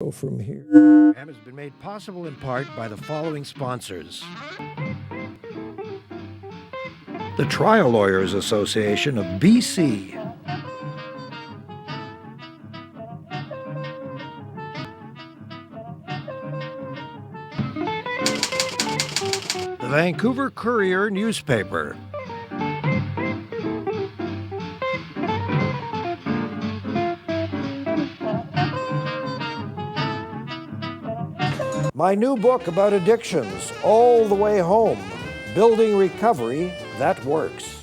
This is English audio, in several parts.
Go from here. And has been made possible in part by the following sponsors. The Trial Lawyers Association of BC. The Vancouver Courier newspaper. My new book about addictions, All the Way Home, Building Recovery That Works.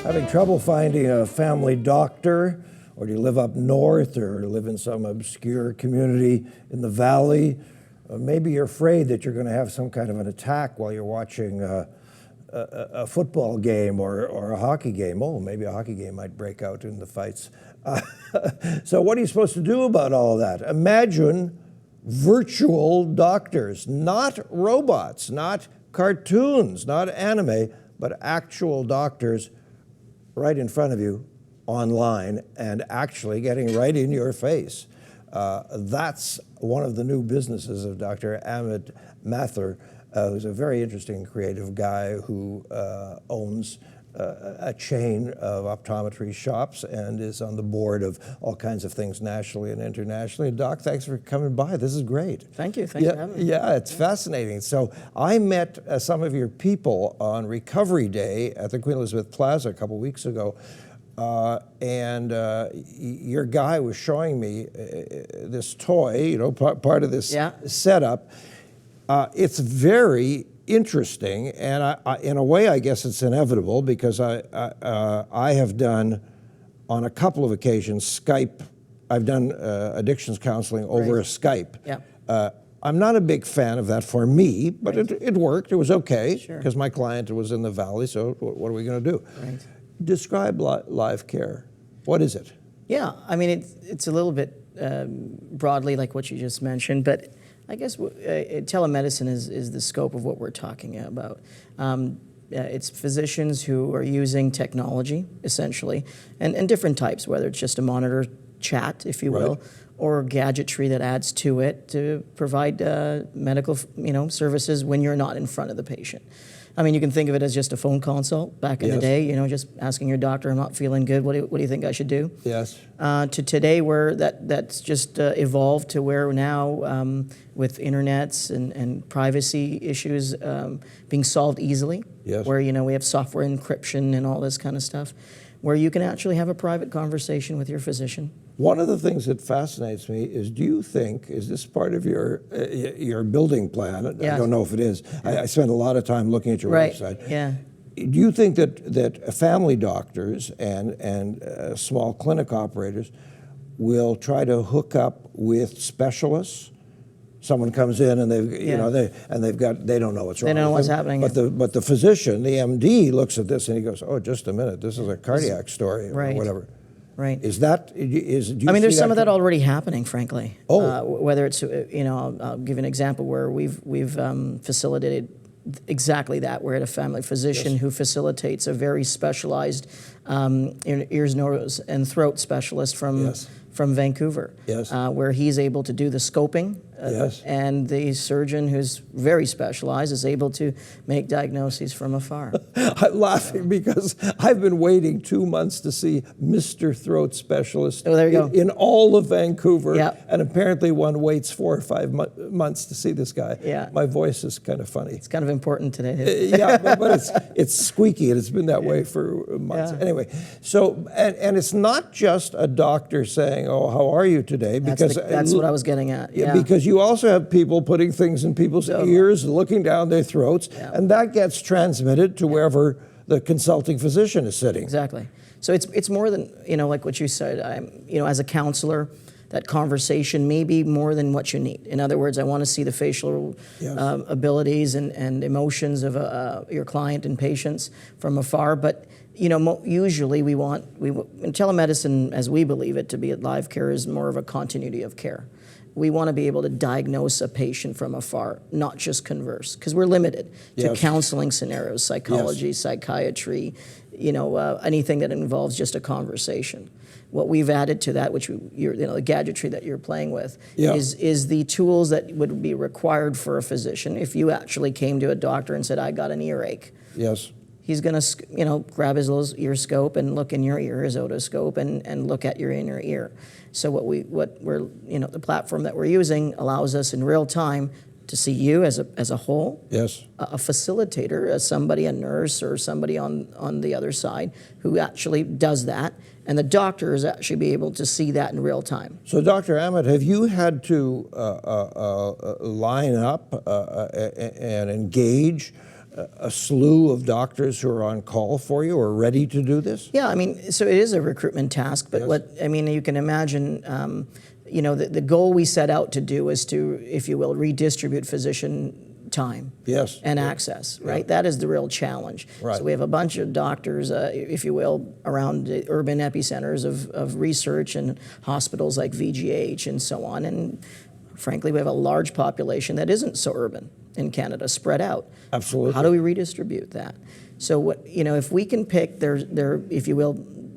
Having trouble finding a family doctor? Or do you live up north or live in some obscure community in the valley? Maybe you're afraid that you're going to have some kind of an attack while you're watching a football game or a hockey game. Oh, maybe a hockey game might break out in the fights. So what are you supposed to do about all that? Imagine virtual doctors, not robots, not cartoons, not anime, but actual doctors right in front of you, online, and actually getting right in your face. That's one of the new businesses of Dr. Amit Mathur, who's a very interesting creative guy who owns a chain of optometry shops and is on the board of all kinds of things nationally and internationally. Doc, thanks for coming by. This is great. Thank you. Thanks for having me. Yeah, it's fascinating. So I met some of your people on Recovery Day at the Queen Elizabeth Plaza a couple weeks ago. Your guy was showing me this toy, part of this setup. It's very interesting, and in a way, I guess it's inevitable because I have done, on a couple of occasions, Skype. I've done addictions counseling over a Skype. Yeah. I'm not a big fan of that for me, but it worked. It was okay because Sure. my client was in the valley. So what are we going to do? Right. Describe LiveCare. What is it? Yeah, I mean, it's a little bit broadly like what you just mentioned, but I guess telemedicine is the scope of what we're talking about. It's physicians who are using technology, essentially, and different types, whether it's just a monitor chat, if you will, or gadgetry that adds to it to provide medical services when you're not in front of the patient. I mean, you can think of it as just a phone consult back in the day, just asking your doctor, I'm not feeling good, what do you think I should do? Yes. To today where that's just evolved to where now with internets and privacy issues being solved easily, where we have software encryption and all this kind of stuff, where you can actually have a private conversation with your physician. One of the things that fascinates me is, do you think, is this part of your building plan? Yes. I don't know if it is. I spent a lot of time looking at your website. Yeah. Do you think that family doctors and small clinic operators will try to hook up with specialists? Someone comes in and they don't know what's wrong. They don't know what's happening. happening. But the physician, the MD, looks at this and he goes, "Oh, just a minute. This is a cardiac story or whatever." Right. Do you there's some of that already happening, frankly. Oh. Whether it's, I'll give an example where we've facilitated exactly that. We're at a family physician who facilitates a very specialized ears, nose, and throat specialist from Vancouver, where he's able to do the scoping, and the surgeon, who's very specialized, is able to make diagnoses from afar. I'm laughing because I've been waiting 2 months to see Mr. Throat Specialist in all of Vancouver, and apparently one waits 4 or 5 months to see this guy. Yeah. My voice is kind of funny. It's kind of important today. but it's squeaky, and it's been that way for months. Yeah. Anyway, so, and it's not just a doctor saying, "Oh, how are you today?" Because that's what I was getting at. Yeah. Because you also have people putting things in people's ears, looking down their throats, and that gets transmitted to wherever the consulting physician is sitting. Exactly. So it's more than, like what you said. As a counselor, that conversation may be more than what you need. In other words, I want to see the facial abilities and emotions of your client and patients from afar, but Usually in telemedicine, as we believe it to be at LiveCare, is more of a continuity of care. We want to be able to diagnose a patient from afar, not just converse, because we're limited to counseling scenarios, psychology, psychiatry, anything that involves just a conversation. What we've added to that, which the gadgetry that you're playing with, is the tools that would be required for a physician. If you actually came to a doctor and said, "I got an earache," he's going to grab his little ear scope and look in your ear, his otoscope, and look at your inner ear. So the platform that we're using allows us in real time to see you as a whole. A facilitator, a nurse or somebody on the other side who actually does that, and the doctor is actually be able to see that in real time. So, Dr. Amit, have you had to line up and engage a slew of doctors who are on call for you or ready to do this? Yeah, so it is a recruitment task, but you can imagine, the goal we set out to do is to, if you will, redistribute physician time and access, right? That is the real challenge. So we have a bunch of doctors, if you will, around the urban epicenters of research and hospitals like VGH and so on. And frankly, we have a large population that isn't so urban in Canada, spread out. Absolutely. How do we redistribute that? So if we can pick their, if you will,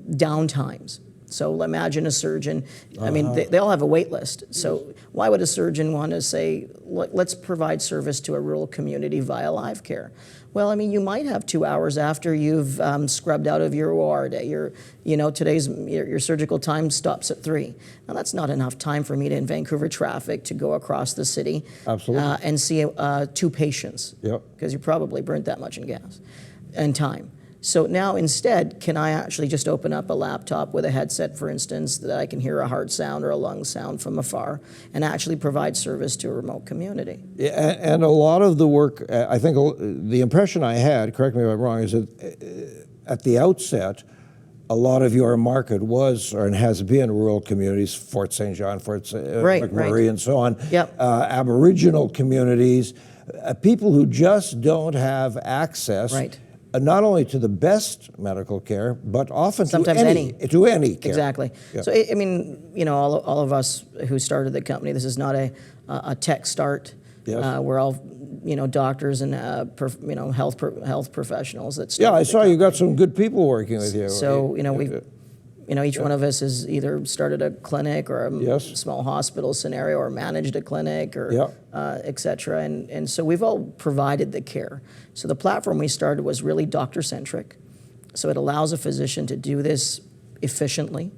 downtimes. So imagine a surgeon, they all have a wait list. So why would a surgeon want to say, let's provide service to a rural community via LiveCare? Well, you might have 2 hours after you've scrubbed out of your OR day. Your surgical time stops at 3. Now, that's not enough time for me in Vancouver traffic to go across the city and see 2 patients, because you probably burnt that much in gas and time. So now instead, can I actually just open up a laptop with a headset, for instance, that I can hear a heart sound or a lung sound from afar and actually provide service to a remote community? And a lot of the work, I think the impression I had, correct me if I'm wrong, is that at the outset, a lot of your market was and has been rural communities, Fort St. John, Fort McMurray, and so on, Aboriginal communities, people who just don't have access not only to the best medical care, but often sometimes to any care. Exactly. So, all of us who started the company, this is not a tech start. We're all, doctors and, health professionals. I saw you got some good people working with you. So, each one of us has either started a clinic or a small hospital scenario or managed a clinic or et cetera. And so we've all provided the care. So the platform we started was really doctor-centric. So it allows a physician to do this efficiently.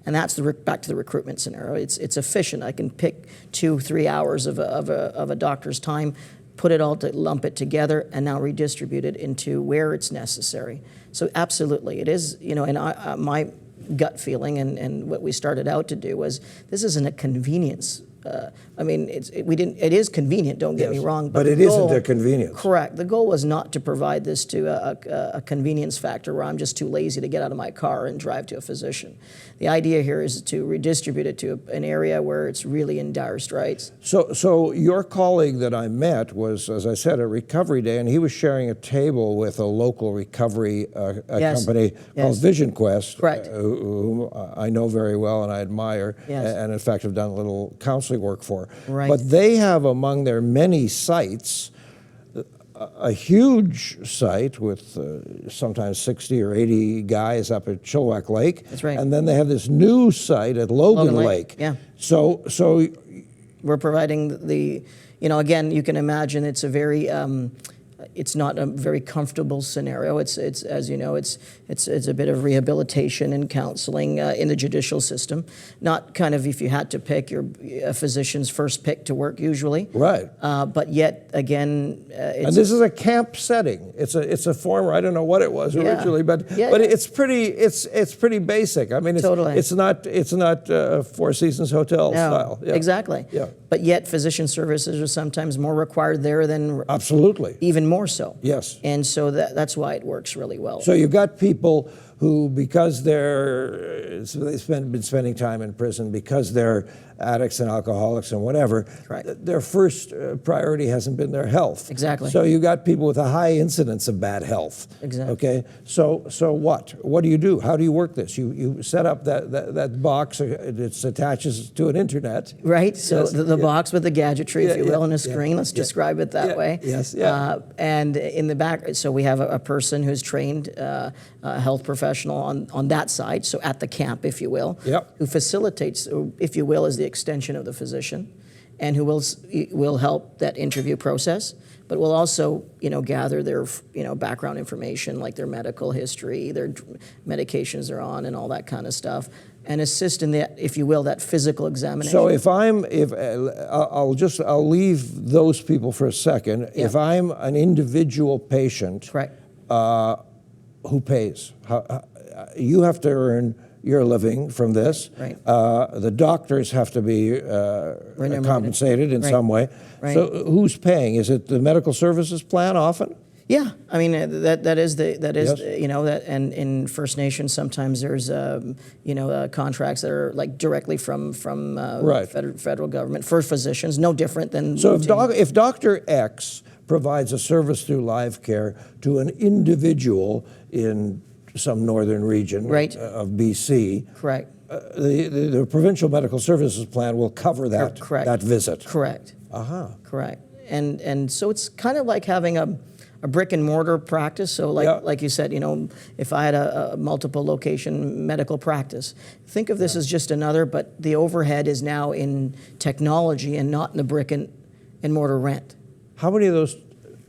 And that's back to the recruitment scenario. It's efficient. I can pick 2-3 hours of a doctor's time, put it all lump it together, and now redistribute it into where it's necessary. So absolutely, it is, and my gut feeling and what we started out to do was this isn't a convenience. It is convenient, don't get me wrong. But it isn't a convenience. Correct. The goal was not to provide this to a convenience factor where I'm just too lazy to get out of my car and drive to a physician. The idea here is to redistribute it to an area where it's really in dire straits. So your colleague that I met was, as I said, at Recovery Day, and he was sharing a table with a local recovery company called Vision Quest, whom I know very well and I admire, and in fact have done a little counseling work for. But they have among their many sites a huge site with sometimes 60 or 80 guys up at Chilliwack Lake. That's right. And then they have this new site at Logan Lake. Yeah. So we're providing the, again, you can imagine it's a very, it's not a very comfortable scenario. It's as you know, it's a bit of rehabilitation and counseling in the judicial system. Not kind of if you had to pick a physician's first pick to work usually. Right. But yet again, and this is a camp setting. It's a former. I don't know what it was originally, but it's pretty basic. It's not Four Seasons Hotel style. Yeah. Exactly. Yeah. But yet physician services are sometimes more required there than even more so. Yes. And so that's why it works really well. So you've got people who, because they've been spending time in prison, because they're addicts and alcoholics and whatever, Correct. their first priority hasn't been their health. Exactly. So you got people with a high incidence of bad health. Exactly. Okay. So what? What do you do? How do you work this? You set up that box. It attaches to an internet. Right. So Yes, the box with the gadgetry, if you will, and a screen. Let's yeah, describe it that way. Yes. Yeah. And in the back, so we have a person who's trained, a health professional on that side, so at the camp, if you will, Yep. who facilitates, if you will, is the extension of the physician, and who will help that interview process, but will also, gather their, background information, like their medical history, their medications they're on, and all that kind of stuff, and assist in that, if you will, that physical examination. So I'll leave those people for a second. Yeah. If I'm an individual patient, Correct. Who pays? You have to earn your living from this. Right. The doctors have to be compensated in some way. Right. So who's paying? Is it the medical services plan often? Yeah, I mean that is Yes. that, and in First Nations sometimes there's contracts that are like directly from Right. federal government for physicians, no different than. So if Dr. X provides a service through LiveCare to an individual in some northern region Right. of BC, Correct. the provincial medical services plan will cover that Correct. that visit. Correct. Correct. And so it's kind of like having a brick and mortar practice. So like you said, if I had a multiple location medical practice, think of this as just another, but the overhead is now in technology and not in the brick and mortar rent. How many of those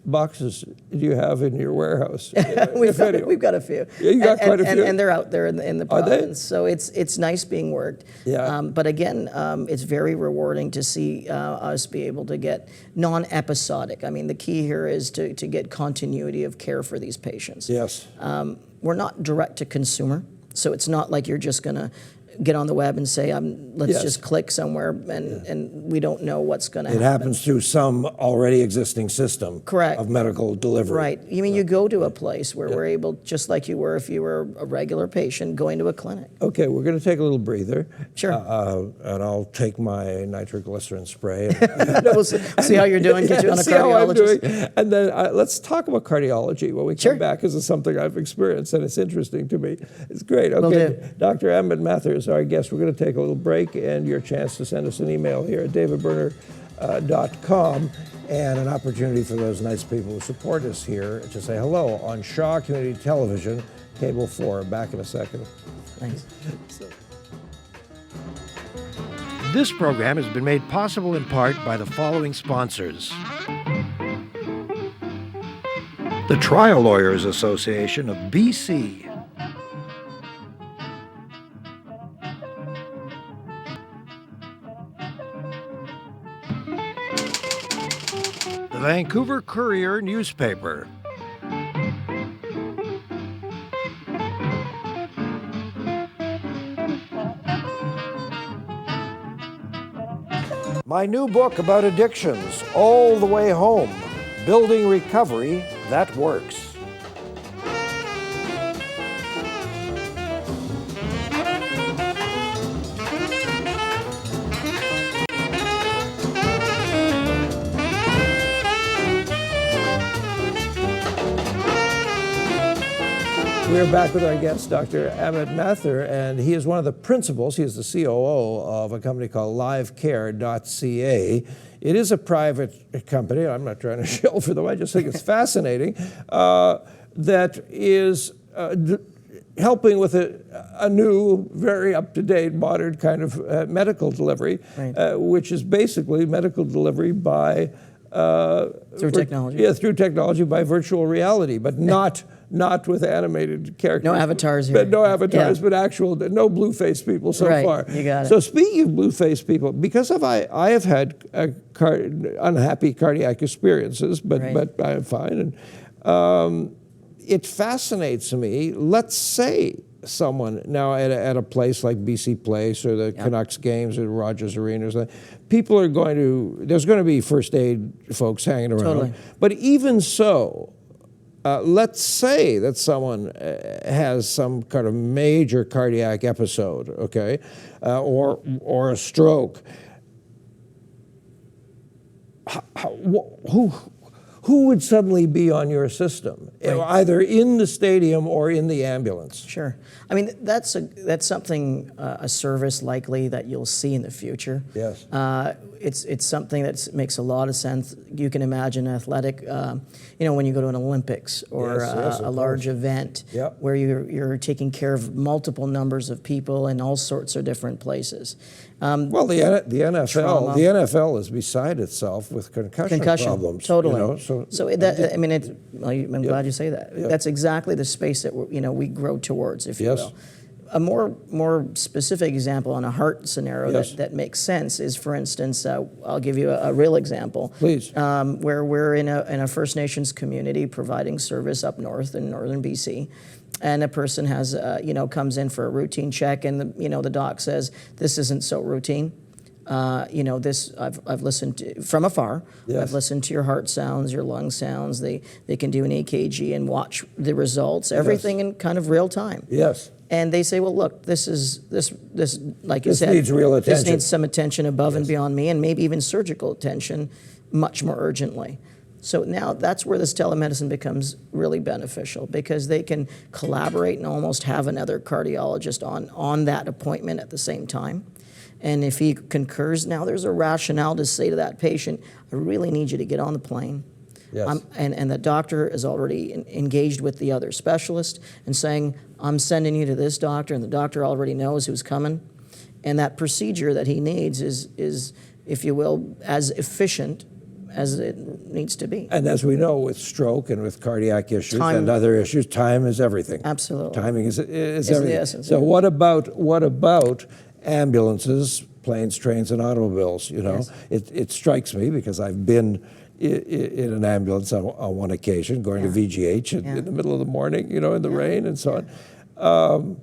boxes do you have in your warehouse? We've got a few. Yeah, you got quite a few. And they're out there in the Are they? province. So it's nice being worked. Yeah. But again, it's very rewarding to see us be able to get non-episodic. I mean, the key here is to get continuity of care for these patients. Yes. We're not direct to consumer, so it's not like you're just going to get on the web and say, let's Yes. just click somewhere, and we don't know what's going to happen. It happens through some already existing system Correct. of medical delivery. Right. You mean you go to a place where we're able, just like you were if you were a regular patient, going to a clinic. Okay, we're going to take a little breather. Sure. And I'll take my nitroglycerin spray. We'll see how you're doing, get you on a See how I'm cardiologist. doing. And then let's talk about cardiology when we Sure. come back, because it's something I've experienced and it's interesting to me. It's great. Will Okay, do. Dr. Amit Mathur is our guest. We're going to take a little break, and your chance to send us an email here at davidberner.com, and an opportunity for those nice people who support us here to say hello on Shaw Community Television, Cable 4. Back in a second. Thanks. This program has been made possible in part by the following sponsors. The Trial Lawyers Association of BC. The Vancouver Courier newspaper. My new book about addictions, All the Way Home, Building Recovery That Works. We're back with our guest, Dr. Amit Mathur, and he is one of the principals. He is the COO of a company called LiveCare.CA. It is a private company. I'm not trying to shill for them. I just think it's fascinating. That is helping with a new, very up-to-date, modern kind of medical delivery, Right. which is basically medical delivery by Through technology. Yeah, through technology by virtual reality, but not with animated characters. No avatars here. No avatars, Yeah. but actual, no blue-faced people so Right, far. you got it. So speaking of blue-faced people, because I have had unhappy cardiac experiences, but I'm fine. And it fascinates me. Let's say someone now at a place like BC Place or the Canucks games or Rogers Arena or something, there's going to be first aid folks hanging around. Totally. But even so, let's say that someone has some kind of major cardiac episode, okay, or a stroke. Who would suddenly be on your system, either in the stadium or in the ambulance? Sure. I mean, that's something, a service likely that you'll see in the future. Yes. It's something that makes a lot of sense. You can imagine athletic, when you go to an Olympics or a large event where you're taking care of multiple numbers of people in all sorts of different places. Well, the NFL is beside itself with concussion problems. Totally. I'm glad you say that. That's exactly the space that we grow towards, if you will. A more specific example on a heart scenario that makes sense is, for instance, I'll give you a real example. Please. Where we're in a First Nations community providing service up north in northern BC. And a person has, comes in for a routine check, and the doc says, this isn't so routine. This I've listened to from afar. Yes. I've listened to your heart sounds, your lung sounds. They can do an EKG and watch the results, everything in kind of real time. Yes. And they say, well, look, this like you said, needs real attention. This needs some attention above and beyond me, and maybe even surgical attention much more urgently. So now that's where this telemedicine becomes really beneficial, because they can collaborate and almost have another cardiologist on that appointment at the same time. And if he concurs, now there's a rationale to say to that patient, I really need you to get on the plane. Yes. And the doctor is already engaged with the other specialist and saying, I'm sending you to this doctor, and the doctor already knows who's coming. And that procedure that he needs is, if you will, as efficient as it needs to be. And as we know, with stroke and with cardiac issues and other issues, time is everything. Absolutely. Timing is It's everything. the essence. So what about ambulances, planes, trains, and automobiles? Yes. It strikes me, because I've been in an ambulance on one occasion, going to VGH in the middle of the morning, in the rain and so on.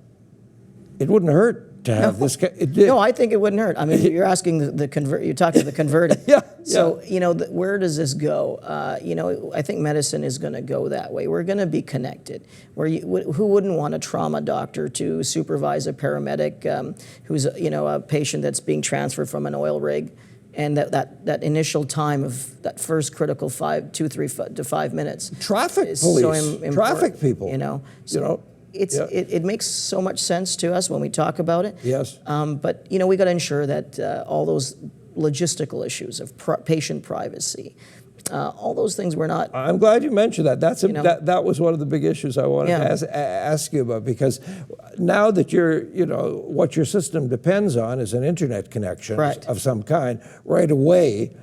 It wouldn't hurt to have this. It did. No, I think it wouldn't hurt. I mean, you're asking the convert. You're talking to the converted. So where does this go? I think medicine is going to go that way. We're going to be connected. Who wouldn't want a trauma doctor to supervise a paramedic who's a patient that's being transferred from an oil rig? And that initial time of that first critical 2 3 to 5 minutes. Traffic is police, so important, traffic people. It makes so much sense to us when we talk about it. Yes. But we got to ensure that all those logistical issues of patient privacy, all those things we're not. I'm glad you mentioned that. That was one of the big issues I wanted to ask you about, because now that what your system depends on is an internet connection of some kind, right away.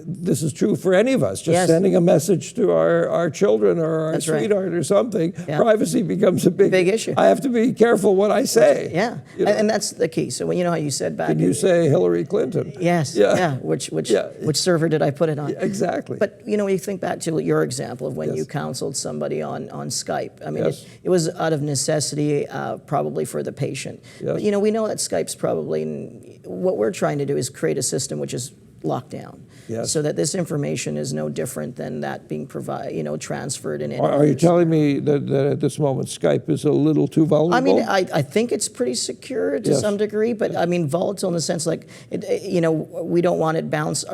This is true for any of us. Just sending a message to our children or our sweetheart or something, privacy becomes a big issue. I have to be careful what I say. Yeah, and that's the key. So how you said back. Did you say Hillary Clinton? Yes. Yeah. Which server did I put it on? Exactly. But when you think back to your example of when you counseled somebody on Skype. I mean, it was out of necessity, probably for the patient. But we know that Skype's probably what we're trying to do is create a system which is locked down, so that this information is no different than that being transferred in. Are you telling me that at this moment Skype is a little too vulnerable? I mean, I think it's pretty secure to some degree, but I mean volatile in the sense like we don't want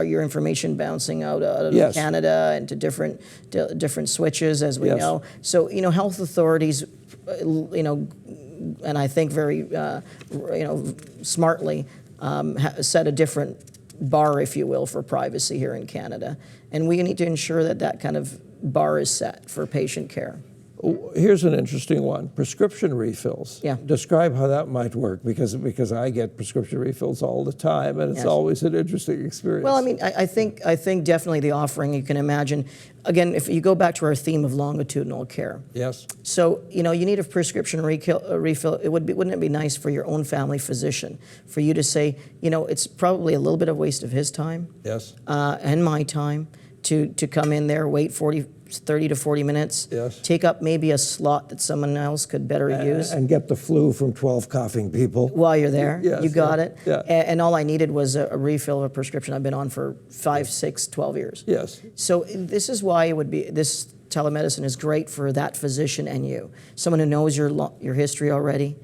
your information bouncing out of Canada into different switches, as we know. So health authorities, and I think very smartly set a different bar, if you will, for privacy here in Canada. And we need to ensure that kind of bar is set for patient care. Here's an interesting one: prescription refills. Yeah. Describe how that might work, because I get prescription refills all the time, and it's always an interesting experience. Well, I mean, I think definitely the offering, you can imagine. Again, if you go back to our theme of longitudinal care. Yes. So you need a prescription refill. Wouldn't it be nice for your own family physician for you to say, it's probably a little bit of waste of his time. Yes. And my time to come in there, wait 30 to 40 minutes, take up maybe a slot that someone else could better use. And get the flu from 12 coughing people. While you're there, you got it. Yeah. And all I needed was a refill of a prescription I've been on for 5, 6, 12 years. Yes. So this is why it would be, this telemedicine is great for that physician and you. Someone who knows your history already,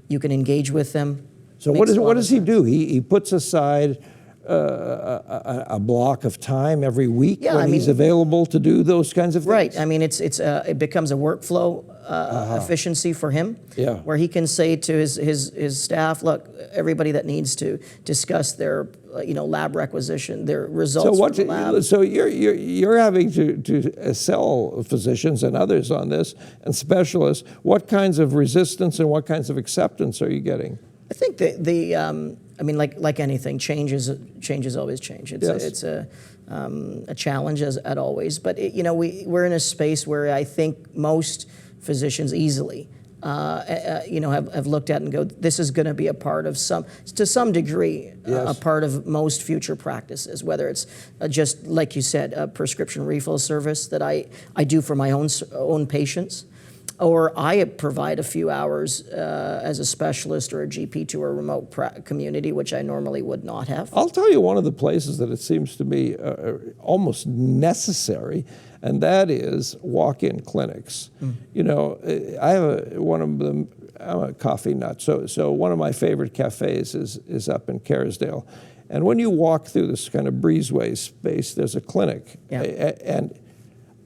you can engage with them. So what does he do? He puts aside a block of time every week when he's available to do those kinds of things? Right. I mean, it becomes a workflow efficiency for him, where he can say to his staff, look, everybody that needs to discuss their lab requisition, their results from the lab. So you're having to sell physicians and others on this, and specialists. What kinds of resistance and what kinds of acceptance are you getting? I think I mean, like anything, change is always change. It's a challenge as always. But we're in a space where I think most physicians easily have looked at and go, this is going to be a part of to some degree, a part of most future practices, whether it's just, like you said, a prescription refill service that I do for my own patients, or I provide a few hours as a specialist or a GP to a remote community, which I normally would not have. I'll tell you one of the places that it seems to me almost necessary, and that is walk-in clinics. I have one of them. I'm a coffee nut, so one of my favorite cafes is up in Kerrisdale, and when you walk through this kind of breezeway space, there's a clinic, and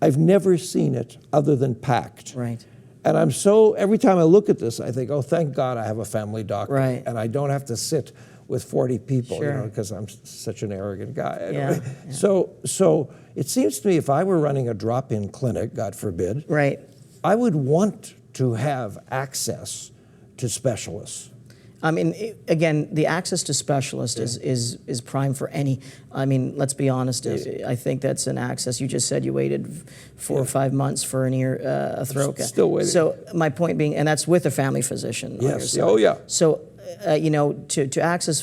I've never seen it other than packed. Right. And every time I look at this, I think, oh, thank God I have a family doctor. Right. And I don't have to sit with 40 people, because I'm such an arrogant guy. Anyway. So it seems to me if I were running a drop-in clinic, God forbid, I would want to have access to specialists. I mean, again, the access to specialists is prime for any. I mean, let's be honest. I think that's an access. You just said you waited 4 or 5 months for a throat. Still waiting. So my point being, and that's with a family physician. Yes. Oh yeah. So to access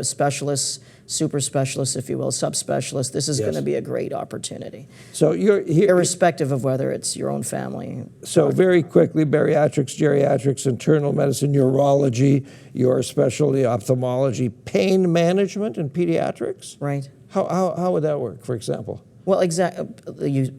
specialists, super specialists, if you will, subspecialists, this is going to be a great opportunity. So you're here, irrespective of whether it's your own family. So very quickly, bariatrics, geriatrics, internal medicine, urology, your specialty, ophthalmology, pain management, and pediatrics. Right. How would that work, for example? Well, exactly.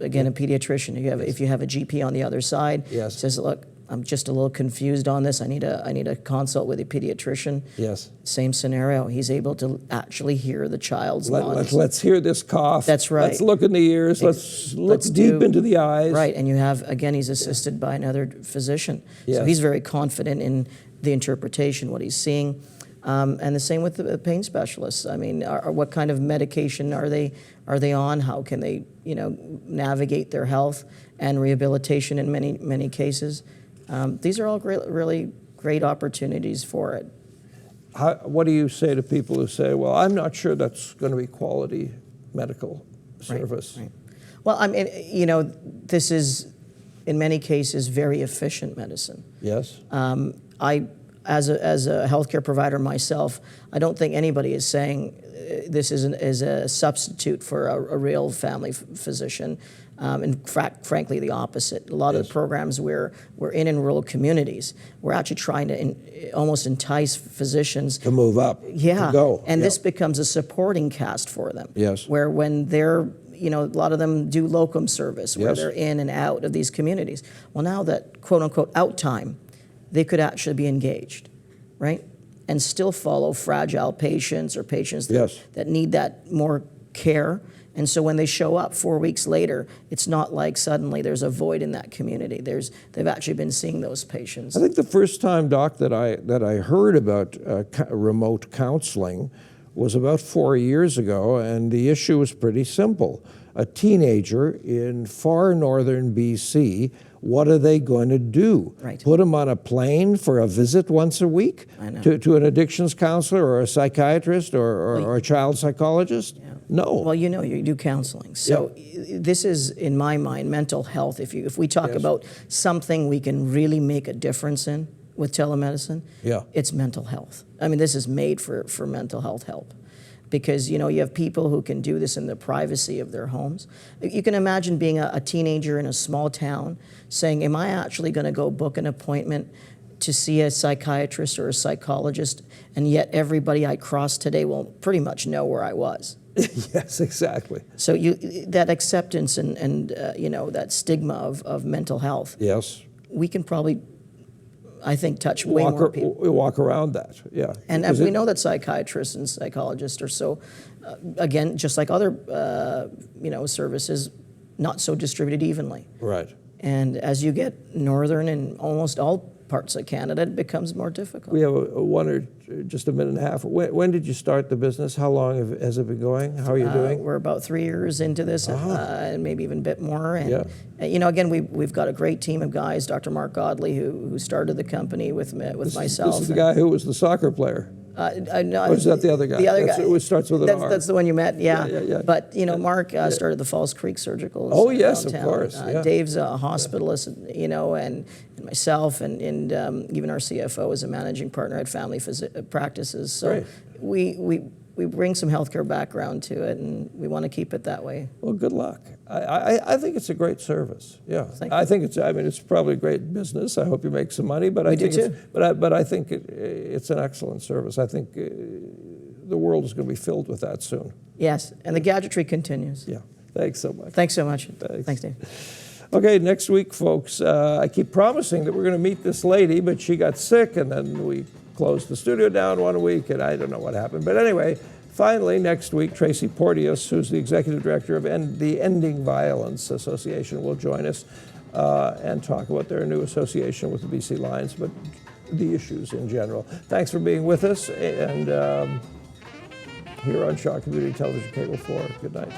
Again, a pediatrician. If you have a GP on the other side, says, look, I'm just a little confused on this. I need a consult with a pediatrician. Yes. Same scenario. He's able to actually hear the child's lungs. Let's hear this cough. That's right. Let's look in the ears. Let's look deep into the eyes. Right. And you have, again, he's assisted by another physician. Yes. So he's very confident in the interpretation, what he's seeing. And the same with the pain specialists. I mean, what kind of medication are they on? How can they, navigate their health and rehabilitation in many cases? These are all really great opportunities for it. What do you say to people who say, well, I'm not sure that's going to be quality medical service? Right. Well, I mean, this is, in many cases, very efficient medicine. Yes. As a healthcare provider myself, I don't think anybody is saying this is a substitute for a real family physician. In fact, frankly, the opposite. A lot of the programs we're in rural communities, we're actually trying to almost entice physicians to move up, to go. And this becomes a supporting cast for them. Yes. Where when they're, a lot of them do locum service, where they're in and out of these communities. Well, now that quote-unquote out time, they could actually be engaged, right? And still follow fragile patients or patients that need that more care. And so when they show up 4 weeks later, it's not like suddenly there's a void in that community. They've actually been seeing those patients. I think the first time, Doc, that I heard about remote counseling was about 4 years ago, and the issue was pretty simple. A teenager in far northern BC, what are they going to do? Right. Put them on a plane for a visit once a week to an addictions counselor or a psychiatrist or a child psychologist? Yeah. No. Well, you do counseling. So this is, in my mind, mental health. If we talk about something we can really make a difference in with telemedicine, it's mental health. I mean, this is made for mental health help. Because, you have people who can do this in the privacy of their homes. You can imagine being a teenager in a small town saying, am I actually going to go book an appointment to see a psychiatrist or a psychologist, and yet everybody I cross today will pretty much know where I was. Yes, exactly. So that acceptance and that stigma of mental health, Yes. we can probably, I think, touch way more people. We walk around that, yeah. And we know that psychiatrists and psychologists are so, again, just like other, services, not so distributed evenly. Right. And as you get northern and almost all parts of Canada, it becomes more difficult. We have just a minute and a half. When did you start the business? How long has it been going? How are you doing? We're about 3 years into this, and maybe even a bit more. And Yeah. again, we've got a great team of guys. Dr. Mark Godley, who started the company with myself. This is the guy who was the soccer player. No, Or is that the other guy? The other guy. It starts with an R. That's the one you met, yeah. Yeah. But, Mark started the Falls Creek Surgicals. Oh, yes, of downtown. course, yeah. Dave's a hospitalist, and myself, and even our CFO is a managing partner at Family Practices. So Great. we bring some healthcare background to it, and we want to keep it that way. Well, good luck. I think it's a great service. Yeah, Thank I you. think it's probably a great business. I hope you make some money, but I do think too. But I think it's an excellent service. I think the world is going to be filled with that soon. Yes, and the gadgetry continues. Yeah. Thanks so much. Thanks so much. Thanks. Dave. Okay, next week, folks, I keep promising that we're going to meet this lady, but she got sick, and then we closed the studio down 1 week, and I don't know what happened. But anyway, finally, next week, Tracy Porteous, who's the executive director of the Ending Violence Association, will join us and talk about their new association with the BC Lions, but the issues in general. Thanks for being with us, and here on Shaw Community Television Cable 4, good night.